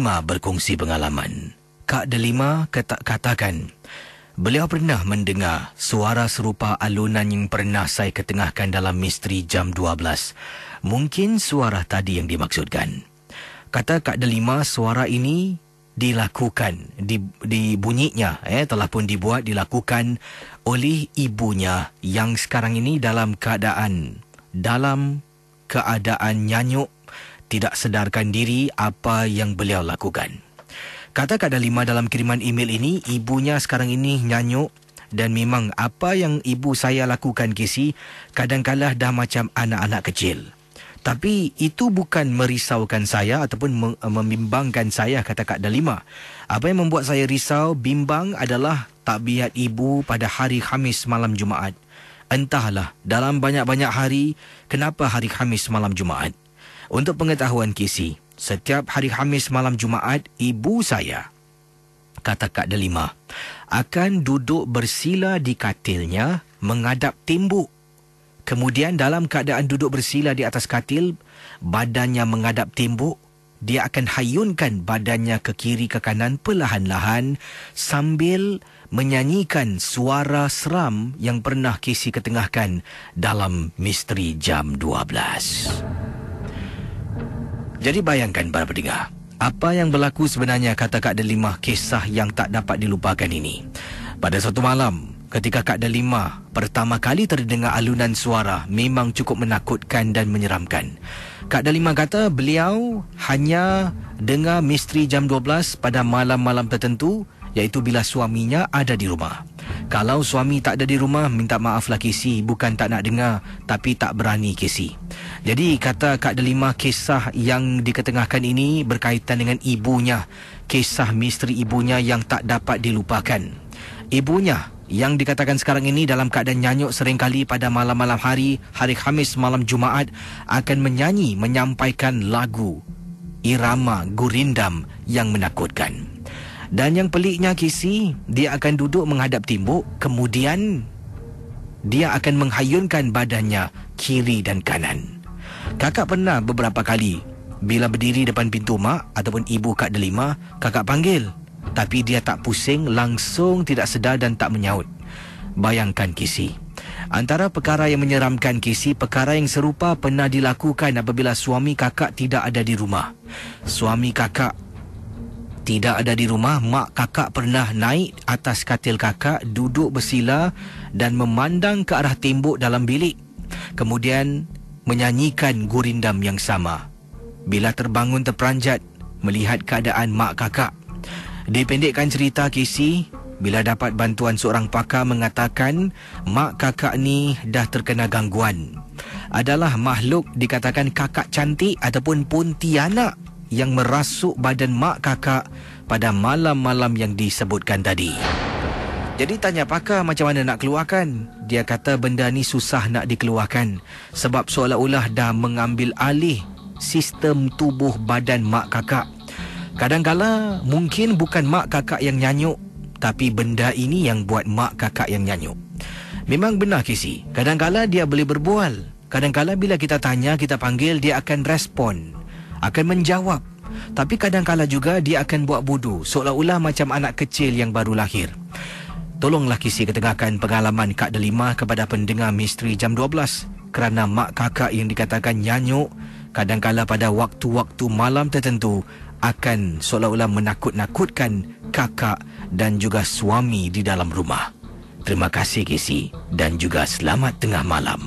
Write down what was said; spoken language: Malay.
Delima berkongsi pengalaman. Kak Delima katakan, beliau pernah mendengar suara serupa alunan yang pernah saya ketengahkan dalam misteri jam 12. Mungkin suara tadi yang dimaksudkan. Kata Kak Delima, suara ini dilakukan, dibunyinya telah pun dilakukan oleh ibunya yang sekarang ini dalam keadaan nyanyuk, tidak sedarkan diri apa yang beliau lakukan. Kata Kak Delima dalam kiriman email ini, ibunya sekarang ini nyanyuk dan memang apa yang ibu saya lakukan, Casey, kadang-kadang dah macam anak-anak kecil. Tapi itu bukan merisaukan saya ataupun membimbangkan saya, kata Kak Delima. Apa yang membuat saya risau, bimbang adalah takbiat ibu pada hari Khamis malam Jumaat. Entahlah, dalam banyak-banyak hari, kenapa hari Khamis malam Jumaat? Untuk pengetahuan Casey, setiap hari Khamis malam Jumaat, ibu saya, kata Kak Delima, akan duduk bersila di katilnya menghadap tembok. Kemudian dalam keadaan duduk bersila di atas katil, badannya menghadap tembok, dia akan hayunkan badannya ke kiri ke kanan perlahan-lahan sambil menyanyikan suara seram yang pernah Casey ketengahkan dalam misteri jam 12. Jadi bayangkan para pendengar, apa yang berlaku sebenarnya, kata Kak Delima, kisah yang tak dapat dilupakan ini. Pada suatu malam, ketika Kak Delima pertama kali terdengar alunan suara, memang cukup menakutkan dan menyeramkan. Kak Delima kata beliau hanya dengar misteri jam 12 pada malam-malam tertentu, iaitu bila suaminya ada di rumah. Kalau suami tak ada di rumah, minta maaflah Casey, bukan tak nak dengar, tapi tak berani Casey. Jadi kata Kak Delima, kisah yang diketengahkan ini berkaitan dengan ibunya, kisah misteri ibunya yang tak dapat dilupakan. Ibunya yang dikatakan sekarang ini dalam keadaan nyanyuk seringkali pada malam-malam hari Khamis malam Jumaat akan menyanyi, menyampaikan lagu irama gurindam yang menakutkan. Dan yang peliknya Casey, dia akan duduk menghadap tembok, kemudian dia akan menghayunkan badannya kiri dan kanan. Kakak pernah beberapa kali bila berdiri depan pintu mak ataupun ibu Kak Delima, kakak panggil, tapi dia tak pusing, langsung tidak sedar dan tak menyaut. Bayangkan Casey, antara perkara yang menyeramkan Casey, perkara yang serupa pernah dilakukan apabila suami kakak tidak ada di rumah. Suami kakak tidak ada di rumah, mak kakak pernah naik atas katil kakak, duduk bersila dan memandang ke arah tembok dalam bilik. Kemudian menyanyikan gurindam yang sama. Bila terbangun terperanjat melihat keadaan mak kakak. Dipendekkan cerita Casey, bila dapat bantuan seorang pakar mengatakan mak kakak ni dah terkena gangguan. Adalah makhluk dikatakan kakak cantik ataupun pontianak yang merasuk badan mak kakak pada malam-malam yang disebutkan tadi. Jadi tanya pakar macam mana nak keluarkan. Dia kata benda ni susah nak dikeluarkan sebab seolah-olah dah mengambil alih sistem tubuh badan mak kakak. Kadang-kala mungkin bukan mak kakak yang nyanyuk, tapi benda ini yang buat mak kakak yang nyanyuk. Memang benar Casey, kadang-kala dia boleh berbual. Kadang-kala bila kita tanya, kita panggil, dia akan respon, akan menjawab. Tapi kadang-kala juga dia akan buat bodoh, seolah-olah macam anak kecil yang baru lahir. Tolonglah Casey ketengahkan pengalaman Kak Delima kepada pendengar misteri jam 12, kerana mak kakak yang dikatakan nyanyuk kadang-kala pada waktu-waktu malam tertentu akan seolah-olah menakut-nakutkan kakak dan juga suami di dalam rumah. Terima kasih Casey dan juga selamat tengah malam.